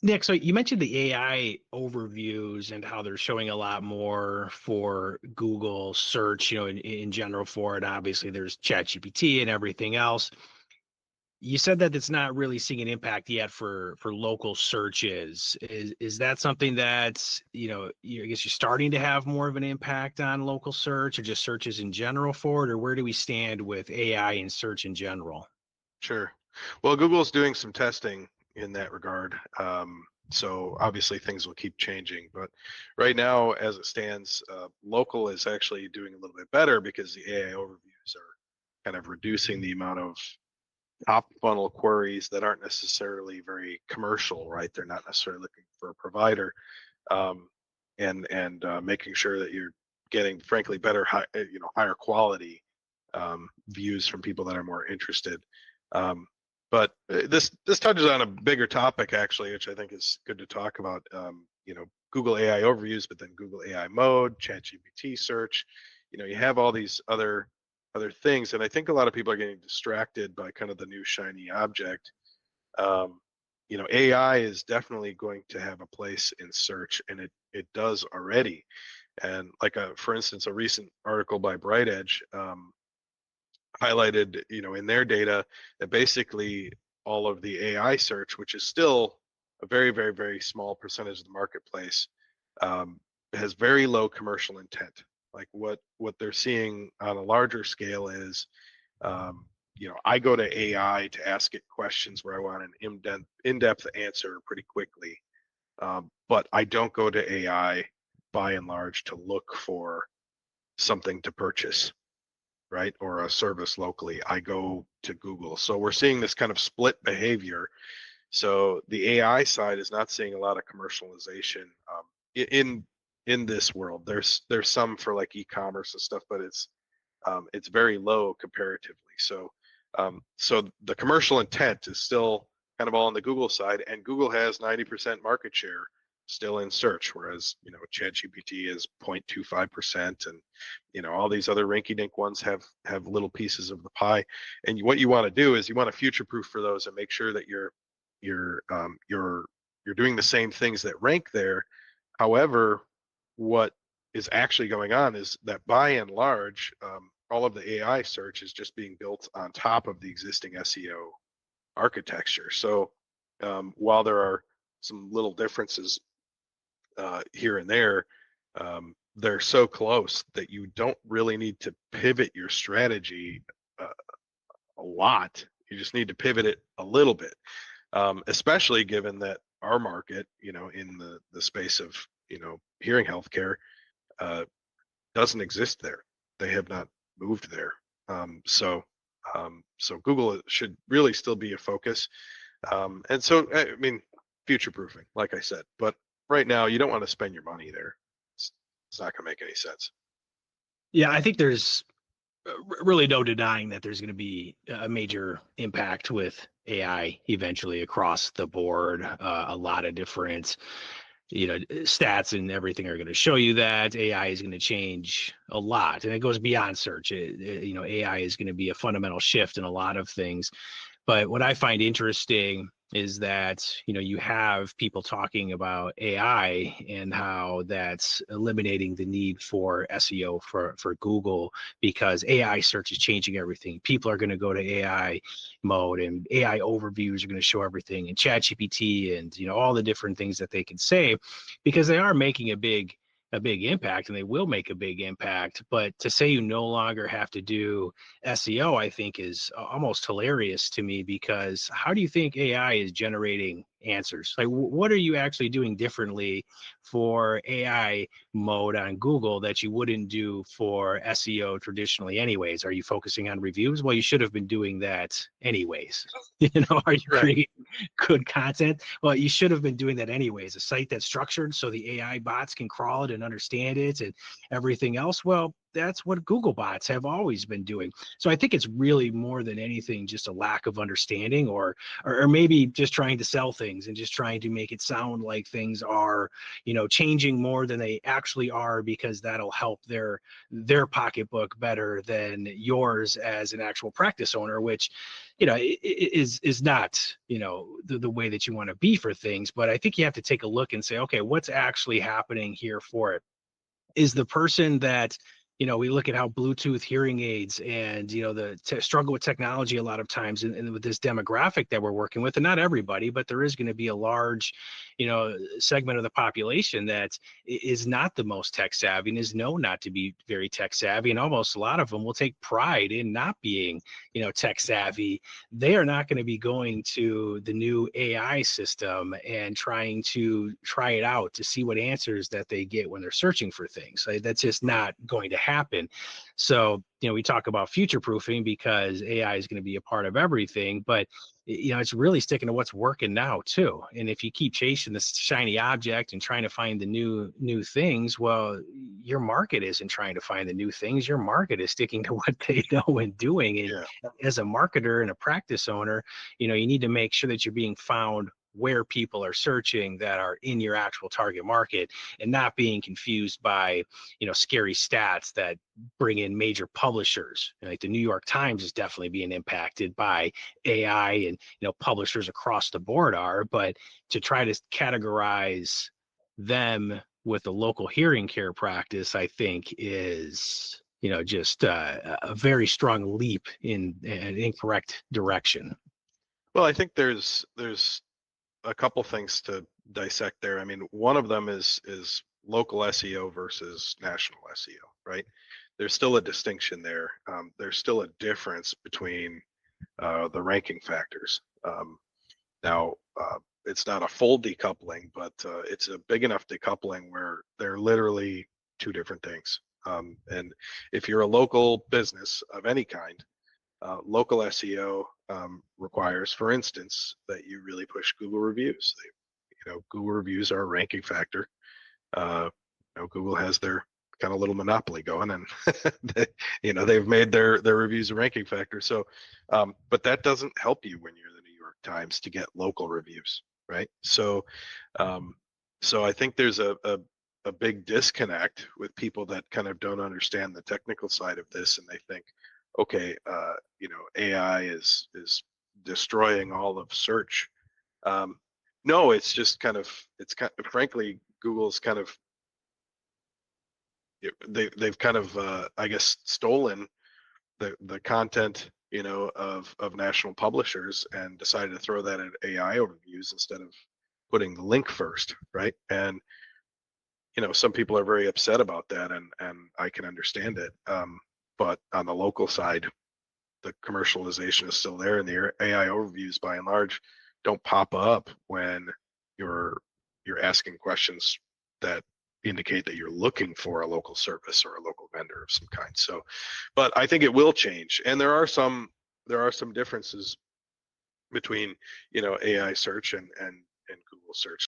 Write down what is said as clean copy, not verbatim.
Nick, so you mentioned the AI overviews and how they're showing a lot more for Google search, in general for it. Obviously, there's ChatGPT and everything else. You said that it's not really seeing an impact yet for local searches. Is that something that's, I guess you're starting to have more of an impact on local search or just searches in general for it, or where do we stand with AI and search in general? Sure. Well, Google's doing some testing in that regard. So obviously things will keep changing, but right now, as it stands, local is actually doing a little bit better because the AI overviews are kind of reducing the amount of top funnel queries that aren't necessarily very commercial, right? They're not necessarily looking for a provider, um, and making sure that you're getting, frankly, better, higher quality views from people that are more interested. Um, but this touches on a bigger topic actually, which I think is good to talk about. Google AI overviews, but then Google AI mode, ChatGPT search. You have all these other things, and I think a lot of people are getting distracted by kind of the new shiny object. Um, AI is definitely going to have a place in search, and it does already. And like for instance, a recent article by Bright Edge highlighted, in their data that basically all of the AI search, which is still a very, very, very small percentage of the marketplace, um, has very low commercial intent. Like what they're seeing on a larger scale is, I go to AI to ask it questions where I want an in-depth answer pretty quickly, but I don't go to AI by and large to look for something to purchase, right? Or a service locally. I go to Google. So we're seeing this kind of split behavior. So the AI side is not seeing a lot of commercialization in in this world. There's some for like e-commerce and stuff, but it's very low comparatively. So the commercial intent is still kind of all on the Google side, and Google has 90% market share still in search, whereas ChatGPT is 0.25%, and all these other rinky-dink ones have little pieces of the pie. And what you want to do is you want to future-proof for those and make sure that you're you're doing the same things that rank there. However, what is actually going on is that by and large, all of the AI search is just being built on top of the existing SEO architecture. So while there are some little differences here and there, they're so close that you don't really need to pivot your strategy uh, a lot. You just need to pivot it a little bit, especially given that our market, in the space of hearing healthcare, uh, doesn't exist there. They have not moved there. So Google should really still be a focus. And so, I mean, future proofing, like I said, but right now you don't want to spend your money there. It's not going to make any sense. Yeah, I think there's really no denying that there's going to be a major impact with AI eventually across the board. A lot of different, stats and everything are going to show you that AI is going to change a lot, and it goes beyond search. AI is going to be a fundamental shift in a lot of things. But what I find interesting is that, you have people talking about AI and how that's eliminating the need for SEO for Google because AI search is changing everything. People are going to go to AI mode and AI overviews are going to show everything and ChatGPT and all the different things that they can say because they are making a big impact and they will make a big impact. But to say you no longer have to do SEO, I think is almost hilarious to me because how do you think AI is generating answers? Like, what are you actually doing differently for AI mode on Google that you wouldn't do for SEO traditionally, anyways? Are you focusing on reviews? Well, you should have been doing that anyways. Are you Right. creating good content? Well, you should have been doing that anyways. A site that's structured so the AI bots can crawl it and understand it and everything else. Well, that's what Google bots have always been doing. So I think it's really more than anything just a lack of understanding, or maybe just trying to sell things and just trying to make it sound like things are, changing more than they actually are, because that'll help their pocketbook better than yours as an actual practice owner, which, is not, the way that you want to be for things. But I think you have to take a look and say, okay, what's actually happening here for it? Is the person that, we look at how Bluetooth hearing aids and, the struggle with technology a lot of times, and with this demographic that we're working with, and not everybody, but there is going to be a large, segment of the population that is not the most tech savvy and is known not to be very tech savvy. And almost a lot of them will take pride in not being, tech savvy. They are not going to be going to the new AI system and trying to try it out to see what answers that they get when they're searching for things. Like, that's just not going to happen. So, we talk about future proofing because AI is going to be a part of everything, but it's really sticking to what's working now too. And if you keep chasing this shiny object and trying to find the new things, well, your market isn't trying to find the new things. Your market is sticking to what they know and doing. And Yeah. as a marketer and a practice owner, you need to make sure that you're being found where people are searching that are in your actual target market, and not being confused by, scary stats that bring in major publishers. Like the New York Times is definitely being impacted by AI, and, publishers across the board are. But to try to categorize them with a local hearing care practice, I think is, just a very strong leap in an incorrect direction. Well, I think there's a couple things to dissect there. I mean, one of them is local SEO versus national SEO, right? There's still a distinction there. There's still a difference between the ranking factors. Now, it's not a full decoupling, but it's a big enough decoupling where they're literally two different things. And if you're a local business of any kind, local SEO requires, for instance, that you really push Google reviews. Google reviews are a ranking factor. Google has their kind of little monopoly going, and they've made their reviews a ranking factor. So, but that doesn't help you when you're the New York Times to get local reviews, right? So, so I think there's a big disconnect with people that kind of don't understand the technical side of this, and they think, okay, AI is destroying all of search. No, it's just frankly, Google's kind of, they've kind of I guess stolen the content, of national publishers, and decided to throw that at AI overviews instead of putting the link first, right? And some people are very upset about that, and I can understand it. But on the local side, the commercialization is still there, and the AI overviews by and large don't pop up when you're asking questions that indicate that you're looking for a local service or a local vendor of some kind. So, but I think it will change, and there are some differences between AI search and Google search.